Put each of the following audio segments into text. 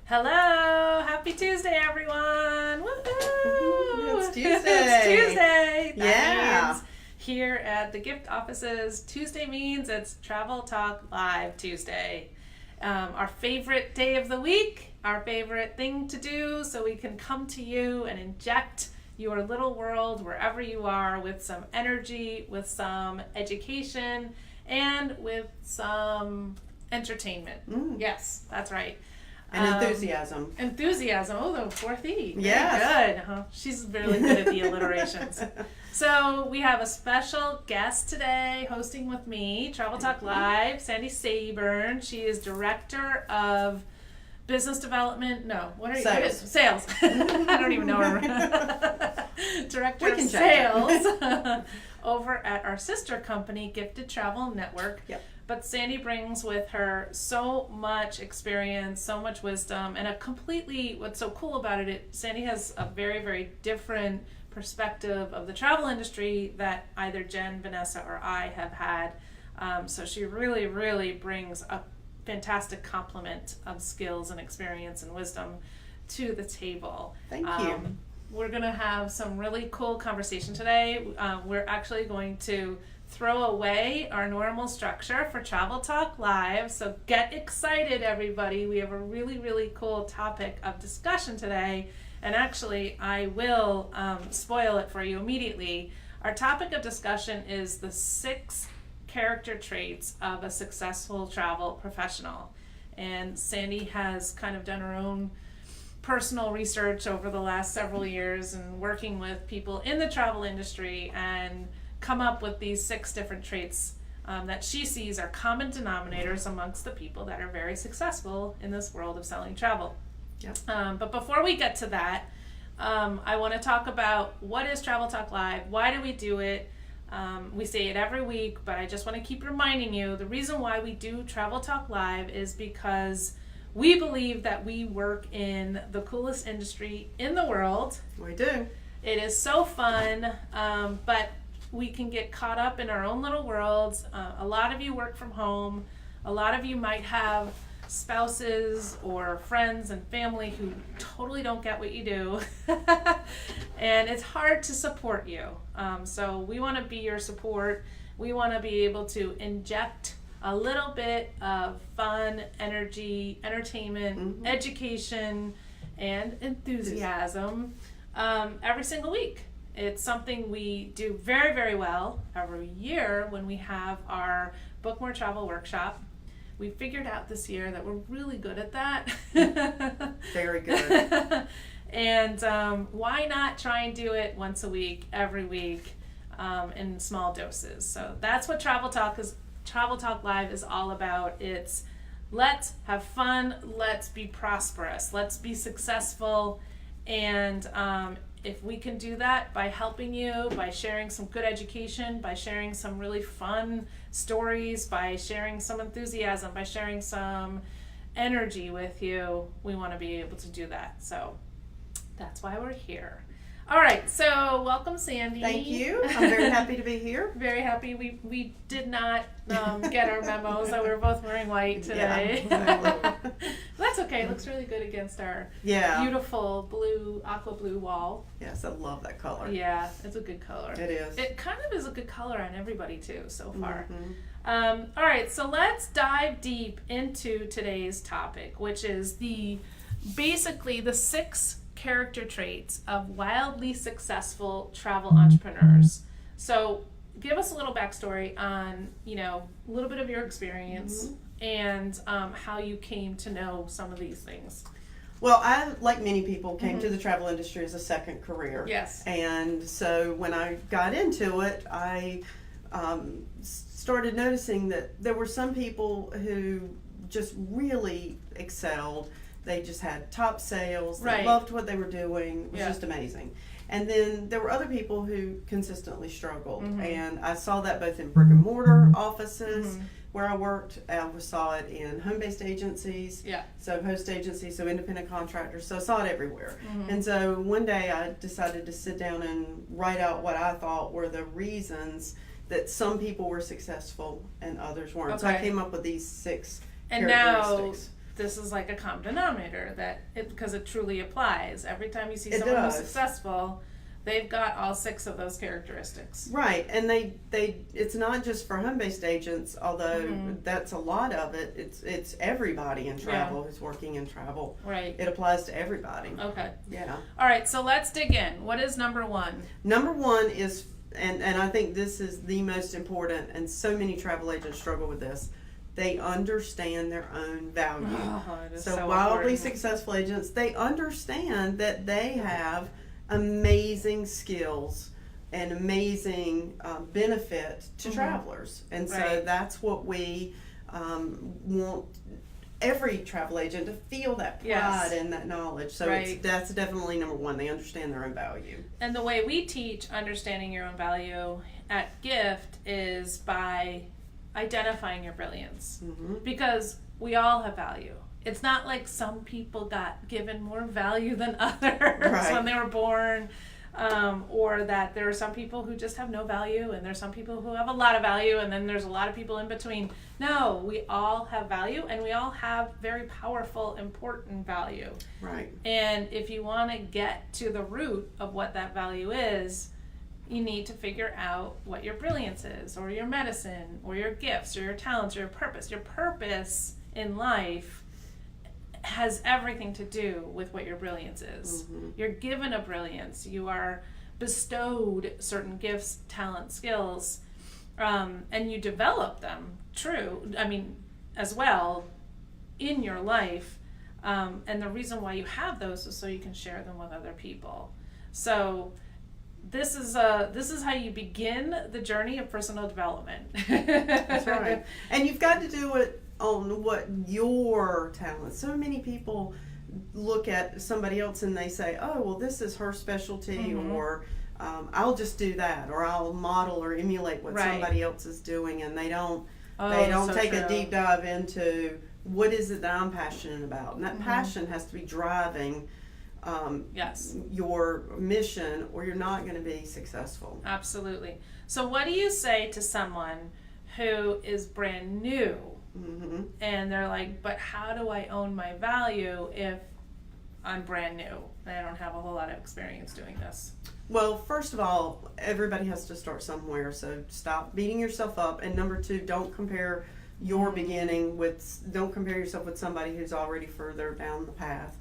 Hello! Happy Tuesday, everyone! Woohoo! It's Tuesday. It's Tuesday! Yeah. Means here at the gift offices, Tuesday means it's Travel Talk Live Tuesday. Our favorite day of the week, our favorite thing to do so we can come to you and inject your little world wherever you are with some energy, with some education, and with some entertainment. Yes, that's right. And enthusiasm. Enthusiasm. Oh, the fourth E. Very Yes. good. She's really good at the alliterations. So we have a special guest today hosting with me, Travel Talk Live, Sandy Sayburn. She is Director of Business Development. No, what are you? Sales. Sales. I don't even know her. Director of can change Sales over at our sister company, Gifted Travel Network. Yep. But Sandy brings with her so much experience, so much wisdom, and what's so cool about it, Sandy has a very, very different perspective of the travel industry that either Jen, Vanessa, or I have had. So she really, really brings a fantastic complement of skills and experience and wisdom to the table. Thank you. We're going to have some really cool conversation today. We're actually going to throw away our normal structure for Travel Talk Live. So get excited, everybody. We have a really, really cool topic of discussion today. And actually, I will spoil it for you immediately. Our topic of discussion is the 6 character traits of a successful travel professional. And Sandy has kind of done her own personal research over the last several years and working with people in the travel industry and come up with these 6 different traits that she sees are common denominators amongst the people that are very successful in this world of selling travel. Yep. But before we get to that, I want to talk about what is Travel Talk Live, why do we do it? We say it every week, but I just want to keep reminding you, the reason why we do Travel Talk Live is because we believe that we work in the coolest industry in the world. We do. It is so fun, but we can get caught up in our own little worlds. A lot of you work from home. A lot of you might have spouses or friends and family who totally don't get what you do. And it's hard to support you. So we want to be your support. We want to be able to inject a little bit of fun, energy, entertainment, education, and enthusiasm every single week. It's something we do very, very well every year when we have our Book More Travel workshop. We figured out this year that we're really good at that. Very good. And why not try and do it once a week, every week, in small doses. So that's what Travel Talk Live is all about. It's let's have fun, let's be prosperous, let's be successful, and if we can do that by helping you, by sharing some good education, by sharing some really fun stories, by sharing some enthusiasm, by sharing some energy with you, we want to be able to do that. So that's why we're here. All right, so welcome, Sandy. Thank you. I'm very happy to be here. Very happy. We did not get our memo, so we were both wearing white today. Yeah. That's okay. It looks really good against our beautiful blue, aqua blue wall. Yes, I love that color. Yeah, it's a good color. It is. It kind of is a good color on everybody too so far. Mm-hmm. All right, so let's dive deep into today's topic, which is basically the 6 character traits of wildly successful travel entrepreneurs. So give us a little backstory on, a little bit of your experience and how you came to know some of these things. Well, I, like many people, came to the travel industry as a second career. Yes. And so when I got into it, I started noticing that there were some people who just really excelled. They just had top sales. They loved what they were doing. It was just amazing. And then there were other people who consistently struggled. And I saw that both in brick and mortar offices where I worked. I saw it in home-based agencies, so host agencies, so independent contractors. So I saw it everywhere. And so one day I decided to sit down and write out what I thought were the reasons that some people were successful and others weren't. So I came up with these 6 And now, characteristics. this is like a common denominator because it truly applies. Every time you see It someone does. who's successful, they've got all 6 of those characteristics. Right, and they it's not just for home-based agents, although that's a lot of it. It's everybody in travel who's working in travel. Right. It applies to everybody. Okay. Yeah. All right, so let's dig in. What is number 1? Number 1 is, and I think this is the most important, and so many travel agents struggle with this. They understand their own value. Oh, it is So wildly important. successful agents, they understand that they have amazing skills and amazing benefit to travelers. And so Right. that's what we want every travel agent to feel, that pride Yes. and that knowledge. So Right. that's definitely number 1. They understand their own value. And the way we teach understanding your own value at Gift is by identifying your brilliance. Because we all have value. It's not like some people got given more value than others Right. when they were born, or that there are some people who just have no value, and there's some people who have a lot of value, and then there's a lot of people in between. No, we all have value, and we all have very powerful, important value. Right. And if you want to get to the root of what that value is, you need to figure out what your brilliance is, or your medicine, or your gifts, or your talents, or your purpose. Your purpose in life has everything to do with what your brilliance is. You're given a brilliance. You are bestowed certain gifts, talents, skills, and you develop them, as well, in your life. And the reason why you have those is so you can share them with other people. So this is how you begin the journey of personal development. That's right. And you've got to do it on what your talents. So many people look at somebody else and they say, oh, well, this is her specialty, or I'll just do that, or I'll model or emulate what Right. somebody else is doing, and they don't So take a true. deep dive into what is it that I'm passionate about. And that passion has to be driving Yes. your mission, or you're not going to be successful. Absolutely. So what do you say to someone who is brand new and they're like, but how do I own my value if I'm brand new and I don't have a whole lot of experience doing this? Well, first of all, everybody has to start somewhere, so stop beating yourself up. And number 2, don't compare your beginning don't compare yourself with somebody who's already further down the path.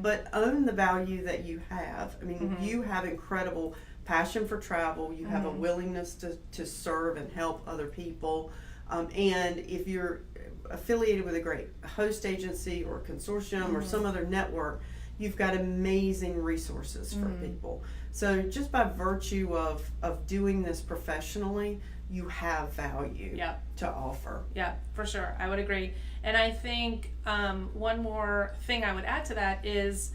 But own the value that you have. I mean, you have incredible passion for travel. You have a willingness to serve and help other people. And if you're affiliated with a great host agency or consortium or some other network, you've got amazing resources for people. So just by virtue of doing this professionally, you have value to offer. Yeah, for sure. I would agree. And I think one more thing I would add to that is,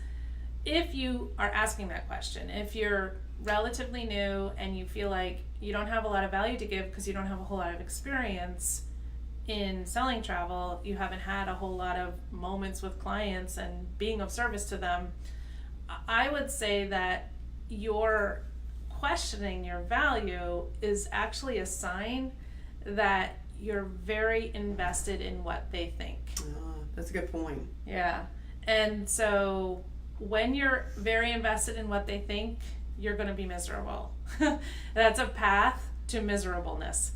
if you are asking that question, if you're relatively new and you feel like you don't have a lot of value to give because you don't have a whole lot of experience in selling travel, you haven't had a whole lot of moments with clients and being of service to them, I would say that your questioning your value is actually a sign that you're very invested in what they think. That's a good point. Yeah. And so when you're very invested in what they think, you're going to be miserable. That's a path to miserableness.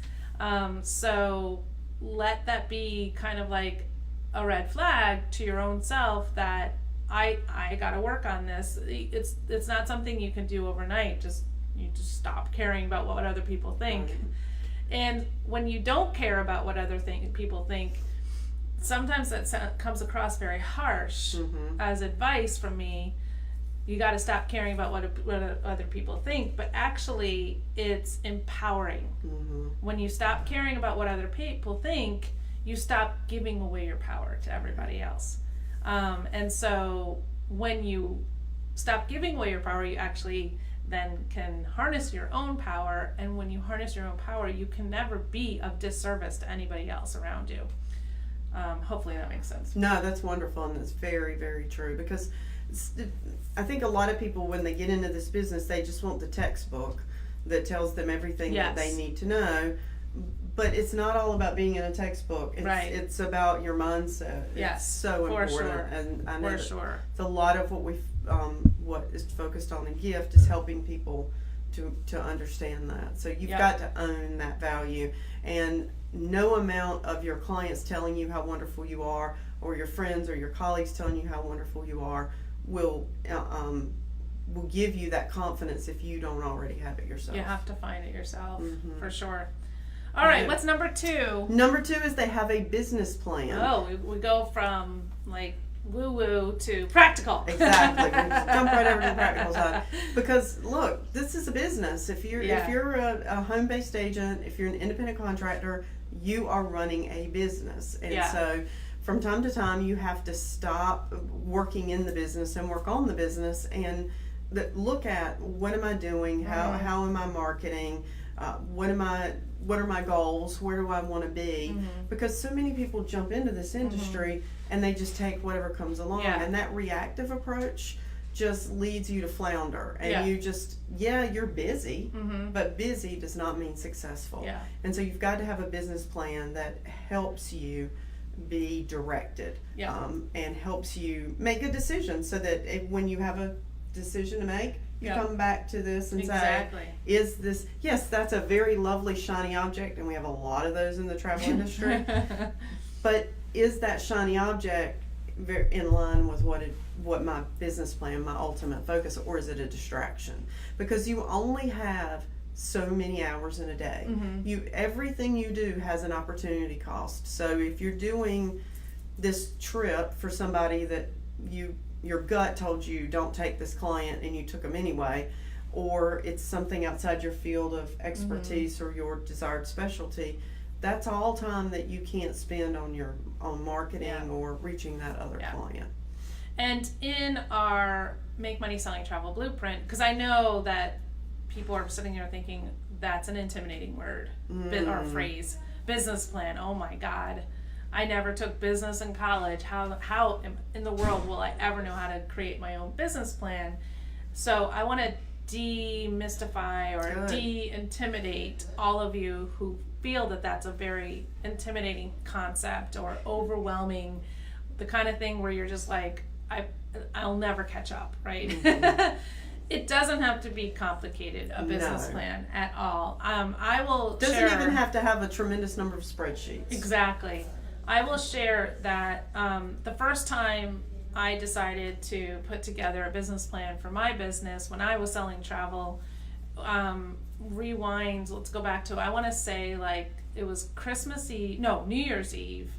So let that be kind of like a red flag to your own self that I got to work on this. It's not something you can do overnight. You just stop caring about what other people think. Right. And when you don't care about what other people think, sometimes that comes across very harsh as advice from me. You got to stop caring about what other people think, but actually it's empowering. When you stop caring about what other people think, you stop giving away your power to everybody else. And so when you stop giving away your power, you actually then can harness your own power. And when you harness your own power, you can never be of disservice to anybody else around you. Hopefully that makes sense. No, that's wonderful, and that's very, very true, because I think a lot of people, when they get into this business, they just want the textbook that tells them everything that they need to know. but it's not all about being in a textbook. It's about your mindset. Yes, it's so for important. sure. And I know For sure. it's a lot of what is focused on in Gift is helping people to understand that. So you've got to own that value, and no amount of your clients telling you how wonderful you are, or your friends or your colleagues telling you how wonderful you are, will give you that confidence if you don't already have it yourself. You have to find it yourself, for sure. All Yeah. right, what's number 2? Number 2 is they have a business plan. Oh, we go from like woo-woo to practical. Exactly. We just jump right over to the practical side. Because look, this is a business. If you're a home-based agent, if you're an independent contractor, you are running a business. And so from time to time you have to stop working in the business and work on the business and look at, what am I doing? How am I marketing? What are my goals? Where do I want to be? Because so many people jump into this industry and they just take whatever comes along, and that reactive approach just leads you to flounder, and you just you're busy, but busy does not mean successful. And so you've got to have a business plan that helps you be directed, and helps you make good decisions, so that when you have a decision to make, you come back to this and say, is this, yes, that's a very lovely shiny object, and we have a lot of those in the travel industry, but is that shiny object in line with what my business plan, my ultimate focus, or is it a distraction? Because you only have so many hours in a day. Everything you do has an opportunity cost. So if you're doing this trip for somebody that your gut told you don't take this client and you took them anyway, or it's something outside your field of expertise or your desired specialty, that's all time that you can't spend on marketing or reaching that other client. And in our Make Money Selling Travel Blueprint, because I know that people are sitting here thinking that's an intimidating word or phrase, business plan. Oh my God, I never took business in college. How in the world will I ever know how to create my own business plan? So I want to demystify or de-intimidate all of you who feel that that's a very intimidating concept or overwhelming, the kind of thing where you're just like, I'll never catch up, right? It doesn't have to be complicated, a business plan at all. I will doesn't even have to have a tremendous number of spreadsheets. Exactly. I will share that the first time I decided to put together a business plan for my business when I was selling travel, rewind, let's go back to, I want to say like it was New Year's Eve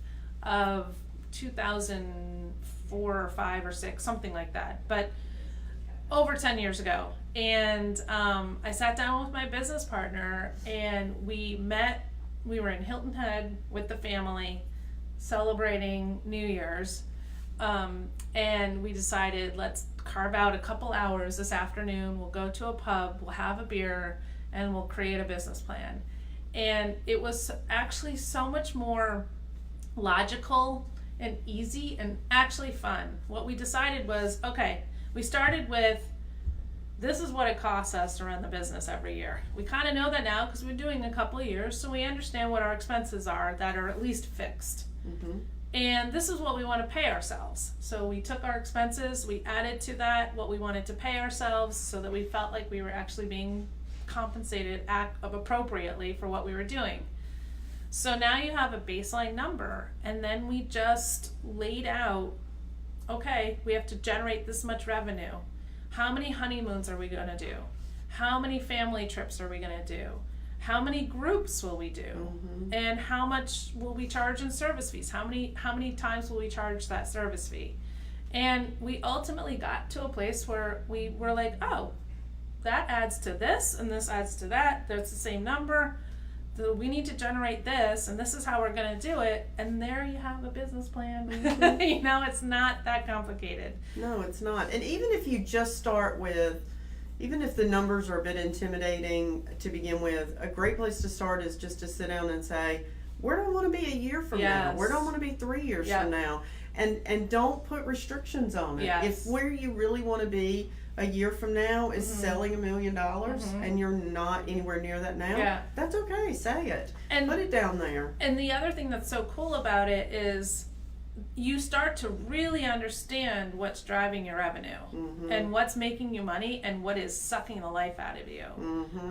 of 2004 or 5 or 6, something like that. But over 10 years ago. And I sat down with my business partner and we met. We were in Hilton Head with the family celebrating New Year's. And we decided, let's carve out a couple hours this afternoon. We'll go to a pub, we'll have a beer, and we'll create a business plan. And it was actually so much more logical and easy and actually fun. What we decided was, okay, we started with, this is what it costs us to run the business every year. We kind of know that now because we're doing a couple of years, so we understand what our expenses are that are at least fixed. And this is what we want to pay ourselves. So we took our expenses, we added to that what we wanted to pay ourselves so that we felt like we were actually being compensated appropriately for what we were doing. So now you have a baseline number, and then we just laid out, okay, we have to generate this much revenue. How many honeymoons are we going to do? How many family trips are we going to do? How many groups will we do? And how much will we charge in service fees? How many times will we charge that service fee? And we ultimately got to a place where we were like, oh, that adds to this and this adds to that. That's the same number. So we need to generate this, and this is how we're going to do it. And there you have a business plan. You know, it's not that complicated. No, it's not. And even if you just start with, even if the numbers are a bit intimidating to begin with, a great place to start is just to sit down and say, where do I want to be a year from now? Where do I want to be 3 years from now? And don't put restrictions on it. If where you really want to be a year from now is selling $1 million and you're not anywhere near that now, Yeah. that's okay. Say it. And put it down there. And the other thing that's so cool about it is you start to really understand what's driving your revenue and what's making you money and what is sucking the life out of you.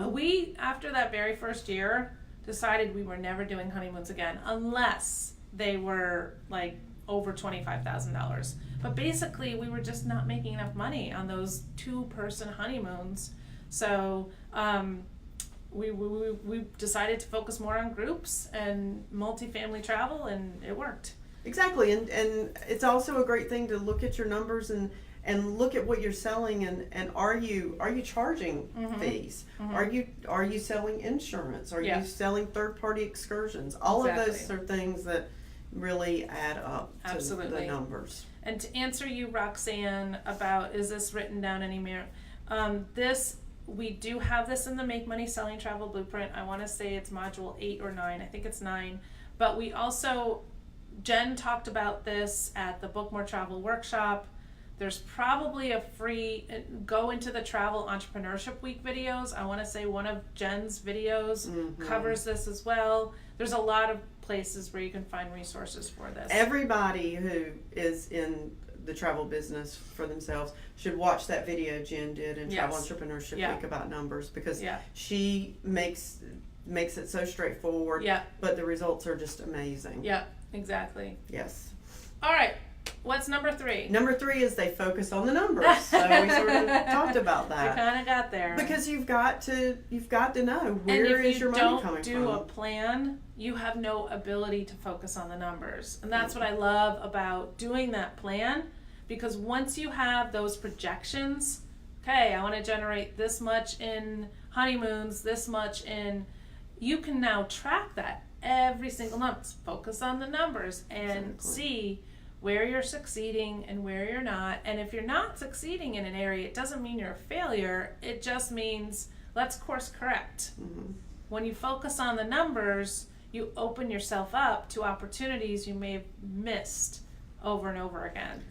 We, after that very first year, decided we were never doing honeymoons again unless they were like over $25,000. But basically, we were just not making enough money on those 2-person honeymoons. So we decided to focus more on groups and multifamily travel, and it worked. Exactly, and it's also a great thing to look at your numbers and look at what you're selling and are you charging fees? Are you selling insurance? Are you selling third-party excursions? All of those are things that really add up to the numbers. And to answer you, Roxanne, about is this written down anywhere? We do have this in the Make Money Selling Travel Blueprint. I want to say it's module 8 or 9. I think it's 9. But we also, Jen talked about this at the Book More Travel workshop. There's probably a free, go into the Travel Entrepreneurship Week videos. I want to say one of Jen's videos covers this as well. There's a lot of places where you can find resources for this. Everybody who is in the travel business for themselves should watch that video Jen did in Travel Entrepreneurship Week about numbers, because she makes it so straightforward, but the results are just amazing. Yeah, exactly. Yes. All right. What's number 3? Number 3 is they focus on the numbers. So we sort of talked about that. We kind of got there. Because you've got to know where is your money coming from. And if you don't do a plan, you have no ability to focus on the numbers. And that's what I love about doing that plan, because once you have those projections, okay, I want to generate this much in honeymoons, this much in, you can now track that every single month. Focus on the numbers and see where you're succeeding and where you're not. And if you're not succeeding in an area, it doesn't mean you're a failure. It just means let's course correct. When you focus on the numbers, you open yourself up to opportunities you may have missed over and over again.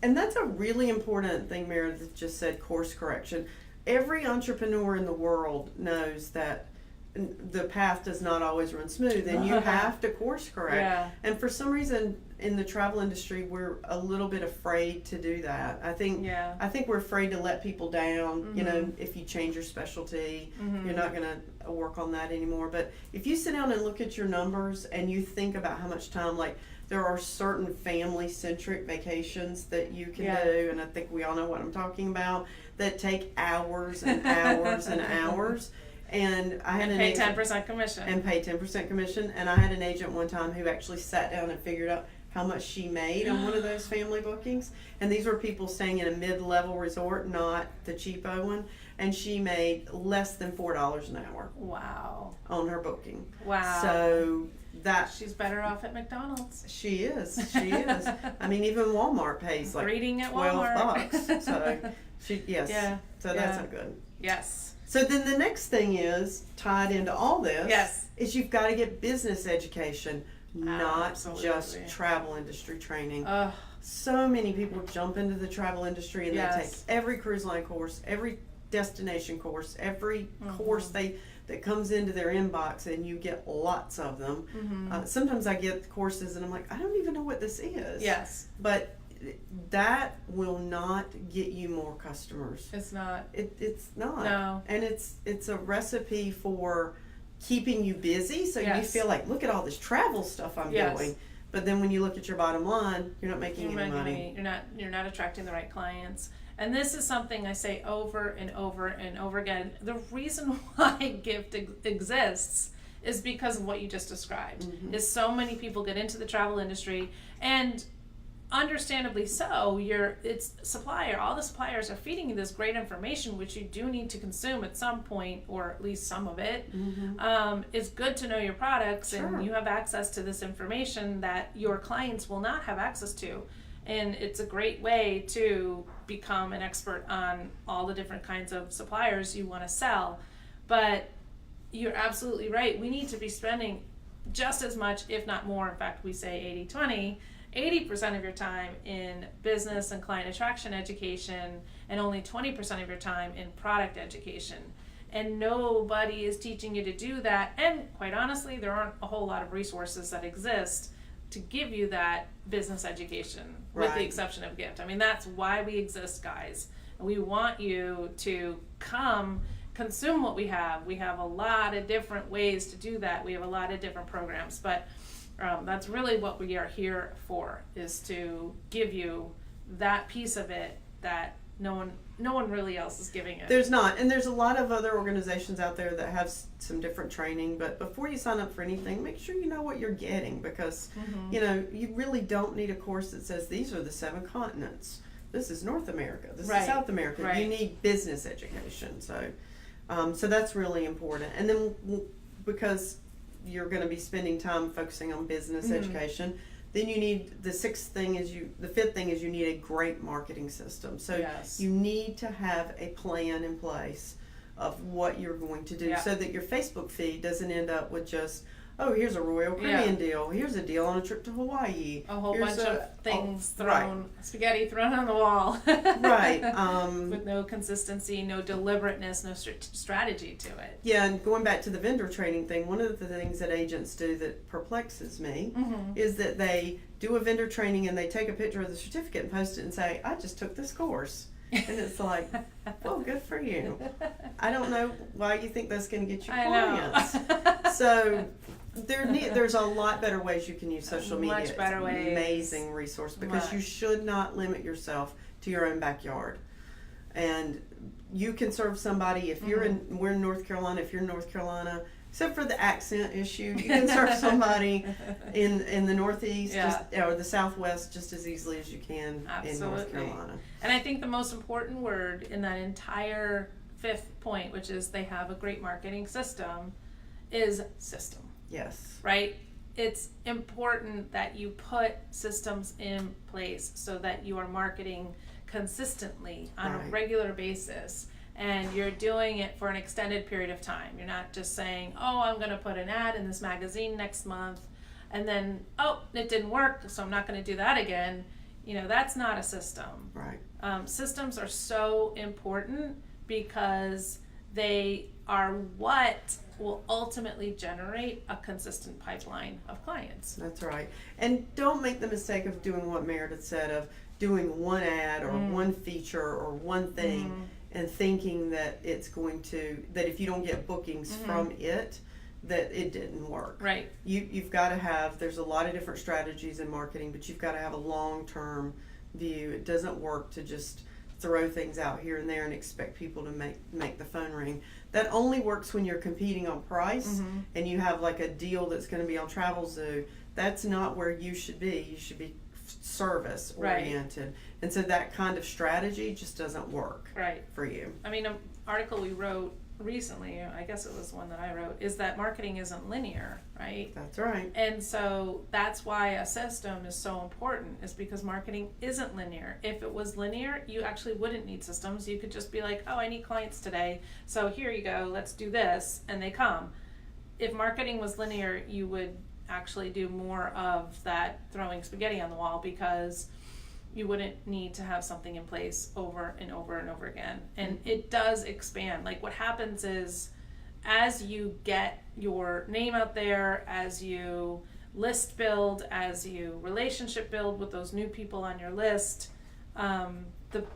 And that's a really important thing Meredith just said, course correction. Every entrepreneur in the world knows that the path does not always run smooth, and you have to course correct. And for some reason in the travel industry, we're a little bit afraid to do that. I think we're afraid to let people down. You know, if you change your specialty, you're not going to work on that anymore. But if you sit down and look at your numbers and you think about how much time, like there are certain family-centric vacations that you can do, and I think we all know what I'm talking about, that take hours and hours and hours. And I had pay 10% commission. And pay 10% commission. And I had an agent one time who actually sat down and figured out how much she made on one of those family bookings. And these were people staying in a mid-level resort, not the cheapo one. And she made less than $4 an hour. Wow. On her booking. Wow. So that she's better off at McDonald's. She is. I mean, even Walmart pays like Greeting at $12. Walmart. So so that's not good. Yes. So then the next thing is, tied into all this, is you've got to get business education, not just travel industry training. So many people jump into the travel industry and they take every cruise line course, every destination course, every course that comes into their inbox, and you get lots of them. Sometimes I get courses and I'm like, I don't even know what this is. Yes. But that will not get you more customers. It's not. It's not. No. And it's a recipe for keeping you busy, so you feel like, look at all this travel stuff I'm doing. But then when you look at your bottom line, you're not making any money. You're not attracting the right clients. And this is something I say over and over and over again. The reason why Gift exists is because of what you just described. Is so many people get into the travel industry, and understandably so, all the suppliers are feeding you this great information, which you do need to consume at some point, or at least some of it. It's good to know your products, and you have access to this information that your clients will not have access to. And it's a great way to become an expert on all the different kinds of suppliers you want to sell. But you're absolutely right. We need to be spending just as much, if not more. In fact, we say 80-20, 80% of your time in business and client attraction education, and only 20% of your time in product education. And nobody is teaching you to do that. And quite honestly, there aren't a whole lot of resources that exist to give you that business education, with the Right. exception of Gift. I mean, that's why we exist, guys. And we want you to come consume what we have. We have a lot of different ways to do that. We have a lot of different programs, but that's really what we are here for, is to give you that piece of it that no one really else is giving it. There's not, and there's a lot of other organizations out there that have some different training, but before you sign up for anything, make sure you know what you're getting, because you know, you really don't need a course that says these are the 7 continents. This is North America. This Right. is South America. Right. You need business education. So that's really important. And then because you're going to be spending time focusing on business education, then you need the fifth thing is you need a great marketing system. So Yes. you need to have a plan in place of what you're going to do, Yeah. so that your Facebook feed doesn't end up with just, oh, here's a Royal Caribbean deal, here's a deal on a trip to Hawaii, A whole here's bunch of things right. thrown, spaghetti thrown on the wall. Right. With no consistency, no deliberateness, no strategy to it. Yeah, and going back to the vendor training thing, one of the things that agents do that perplexes me is that they do a vendor training and they take a picture of the certificate and post it and say, I just took this course. And it's like, well, good for you. I don't know why you think that's going to get you clients. So there's a lot better ways you can use social media. Much better it's an ways. amazing resource, because you should not limit yourself to your own backyard. And you can serve somebody if we're in North Carolina. If you're in North Carolina, except for the accent issue, you can serve somebody in the Northeast or the Southwest just as easily as you can in North Carolina. And I think the most important word in that entire 5th point, which is they have a great marketing system, is system. Yes. Right? It's important that you put systems in place so that you are marketing consistently on a regular basis, and you're doing it for an extended period of time. You're not just saying, oh, I'm going to put an ad in this magazine next month, and then, oh, it didn't work, so I'm not going to do that again. You know, that's not a system. Right. Systems are so important because they are what will ultimately generate a consistent pipeline of clients. That's right. And don't make the mistake of doing what Meredith said, of doing one ad or one feature or one thing and thinking that it's going to, that if you don't get bookings from it, that it didn't work. Right. You've got to have, there's a lot of different strategies in marketing, but you've got to have a long-term view. It doesn't work to just throw things out here and there and expect people to make the phone ring. That only works when you're competing on price and you have like a deal that's going to be on Travelzoo. That's not where you should be. You should be service oriented. Right. And so that kind of strategy just doesn't work for you. I mean, an article we wrote recently, I guess it was one that I wrote, is that marketing isn't linear, right? That's right. And so that's why a system is so important, is because marketing isn't linear. If it was linear, you actually wouldn't need systems. You could just be like, oh, I need clients today, so here you go, let's do this, and they come. If marketing was linear, you would actually do more of that throwing spaghetti on the wall, because you wouldn't need to have something in place over and over and over again. And it does expand. Like, what happens is, as you get your name out there, as you list build, as you relationship build with those new people on your list, the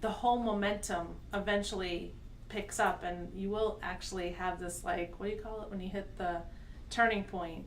whole momentum eventually picks up, and you will actually have this, like, what do you call it when you hit the turning point?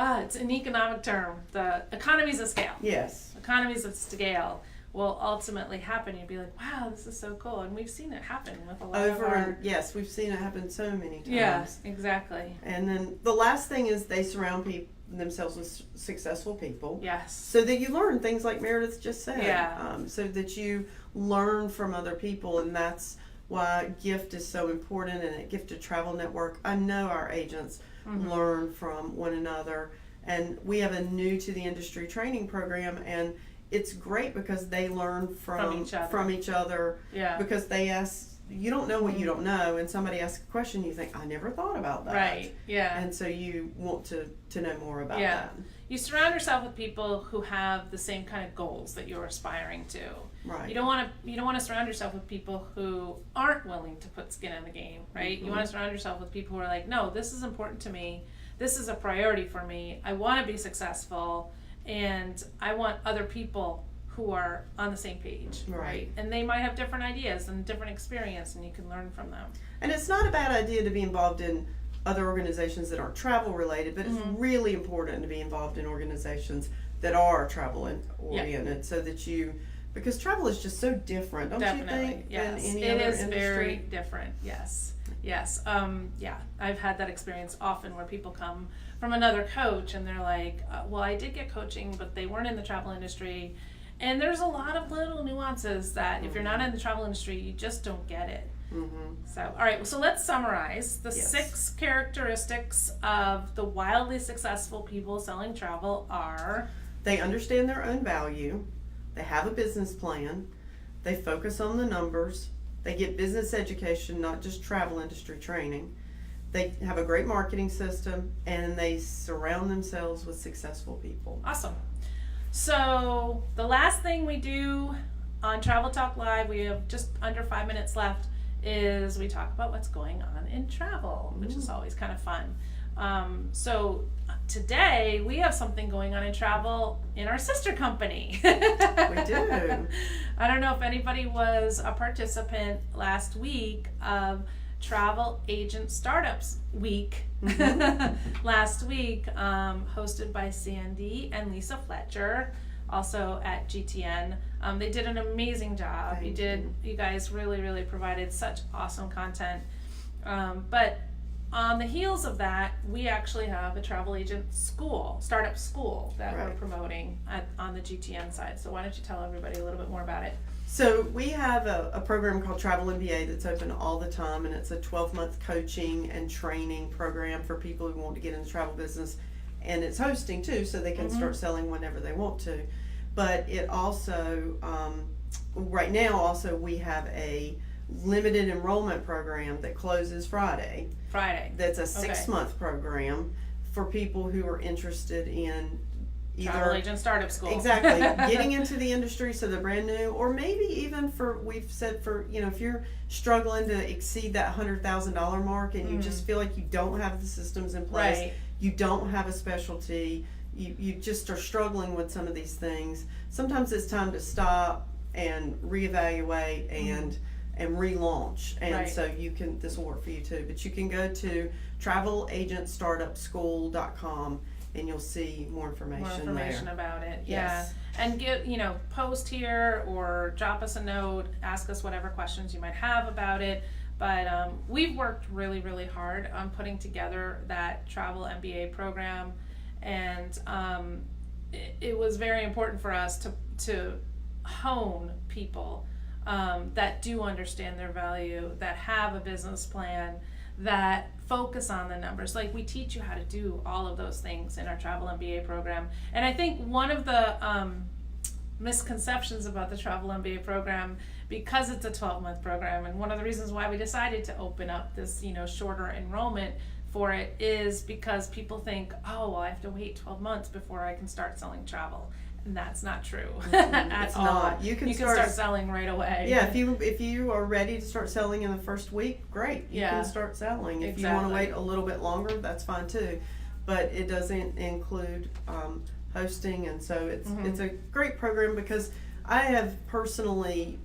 It's an economic term. The economies of scale. Yes. Economies of scale will ultimately happen. You'd be like, wow, this is so cool. And we've seen it happen with a lot of our... Yes, we've seen it happen so many times. Yeah, exactly. And then the last thing is they surround themselves with successful people. Yes. So that you learn things like Meredith just said. Yeah. So that you learn from other people, and that's why GIFT is so important, and at Gifted Travel Network, I know our agents learn from one another, and we have a new to the industry training program, and it's great because they learn from each other. Yeah. Because they ask you don't know what you don't know, and somebody asks a question, you think, I never thought about that. Right. Yeah. And so you want to know more about Yeah. that. You surround yourself with people who have the same kind of goals that you're aspiring to. Right. You don't want to surround yourself with people who aren't willing to put skin in the game, right? You want to surround yourself with people who are like, no, this is important to me. This is a priority for me. I want to be successful, and I want other people who are on the same page, right? And they might have different ideas and different experience, and you can learn from them. And it's not a bad idea to be involved in other organizations that aren't travel related, but it's really important to be involved in organizations that are travel oriented, so that because travel is just so different, don't you think? Yes, than any it other is industry? very different. Yes. I've had that experience often where people come from another coach and they're like, well, I did get coaching, but they weren't in the travel industry. And there's a lot of little nuances that if you're not in the travel industry, you just don't get it. So, all right, so let's summarize. The 6 characteristics of the wildly successful people selling travel are: they understand their own value, they have a business plan, they focus on the numbers, they get business education, not just travel industry training, they have a great marketing system, and they surround themselves with successful people. Awesome. So the last thing we do on Travel Talk Live, we have just under 5 minutes left, is we talk about what's going on in travel, which is always kind of fun. So today we have something going on in travel in our sister company. We do. I don't know if anybody was a participant last week of Travel Agent Startups Week last week, hosted by Sandy and Lisa Fletcher, also at GTN. They did an amazing job. You guys really provided such awesome content. But on the heels of that, we actually have a travel agent startup school that we're promoting on the GTN side. So why don't you tell everybody a little bit more about it? So we have a program called Travel MBA that's open all the time, and it's a 12-month coaching and training program for people who want to get in the travel business, and it's hosting too, so they can start selling whenever they want to. But it also, right now also we have a limited enrollment program that closes Friday. That's a 6-month program for people who are interested in Travel Agent Startup School. Exactly. Getting into the industry, so they're brand new, or maybe even we've said if you're struggling to exceed that $100,000 mark and you just feel like you don't have the systems in place, you don't have a specialty, you just are struggling with some of these things. Sometimes it's time to stop and reevaluate and relaunch. And so this will work for you too. But you can go to travelagentstartupschool.com and you'll see more information there. About it. Yes. Yeah. And post here or drop us a note, ask us whatever questions you might have about it. But we've worked really hard on putting together that Travel MBA program, and it was very important for us to hone people that do understand their value, that have a business plan, that focus on the numbers. Like, we teach you how to do all of those things in our Travel MBA program. And I think one of the misconceptions about the Travel MBA program, because it's a 12-month program, and one of the reasons why we decided to open up this shorter enrollment for it, is because people think, oh, well, I have to wait 12 months before I can start selling travel. And that's not true at all. Not. You can start selling right away. Yeah, if you are ready to start selling in the first week, great. You can start selling. If you want to wait a little bit longer, that's fine too. But it doesn't include hosting, and so it's a great program, because I have personally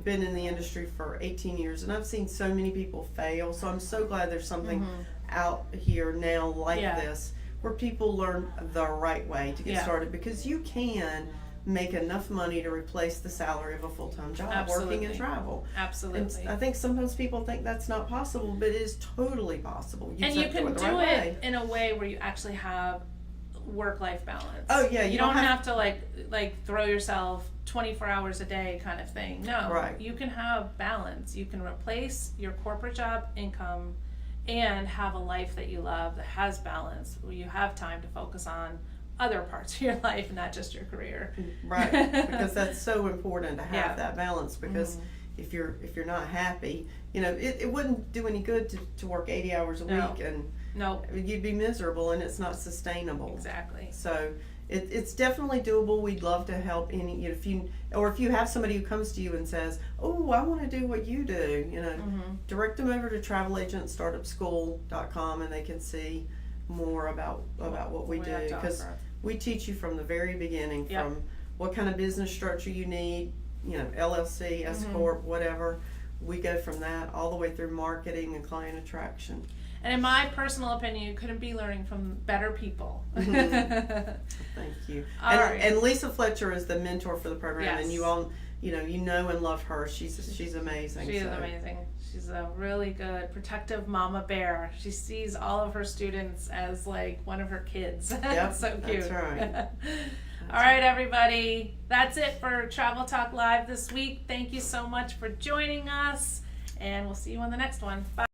been in the industry for 18 years, and I've seen so many people fail. So I'm so glad there's something out here now like this, where people learn the right way to get started, because you can make enough money to replace the salary of a full-time job working in travel. Absolutely. And I think sometimes people think that's not possible, but it is totally possible. You can do it in a way where you actually have work-life balance. Oh yeah, you don't have to like throw yourself 24 hours a day kind of thing. No, you can have balance. You can replace your corporate job income and have a life that you love, that has balance, where you have time to focus on other parts of your life, not just your career. Right, because that's so important to have that balance, because if you're not happy, it wouldn't do any good to work 80 hours a No. week, and No, you'd be miserable, and it's not sustainable. exactly. So it's definitely doable. We'd love to help any, if you have somebody who comes to you and says, oh, I want to do what you do, direct them over to travelagent.startupschool.com, and they can see more about what we do, have to because offer. we teach you from the very beginning, Yep. from what kind of business structure you need, LLC, S Corp, whatever. We go from that all the way through marketing and client attraction. And in my personal opinion, you couldn't be learning from better people. Thank you. All right. And Lisa Fletcher is the mentor for the program, Yes. and you all, you know and love her. She's amazing. She is so. amazing. She's a really good protective mama bear. She sees all of her students as like one of her kids. Yep, So cute. that's right. All right, everybody. That's it for Travel Talk Live this week. Thank you so much for joining us, and we'll see you on the next one. Bye.